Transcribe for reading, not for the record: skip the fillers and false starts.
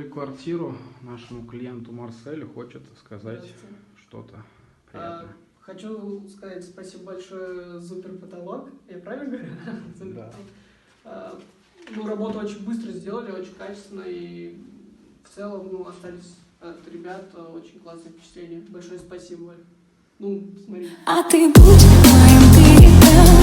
Квартиру нашему клиенту Марселю хочет сказать что-то приятное. Хочу сказать спасибо большое Супер Потолок. Я правильно говорю? Да. Ну, работу очень быстро сделали, очень качественно, и в целом остались от ребят очень классные впечатления. Большое спасибо. Ну, смотри. А ты будь моим берегом.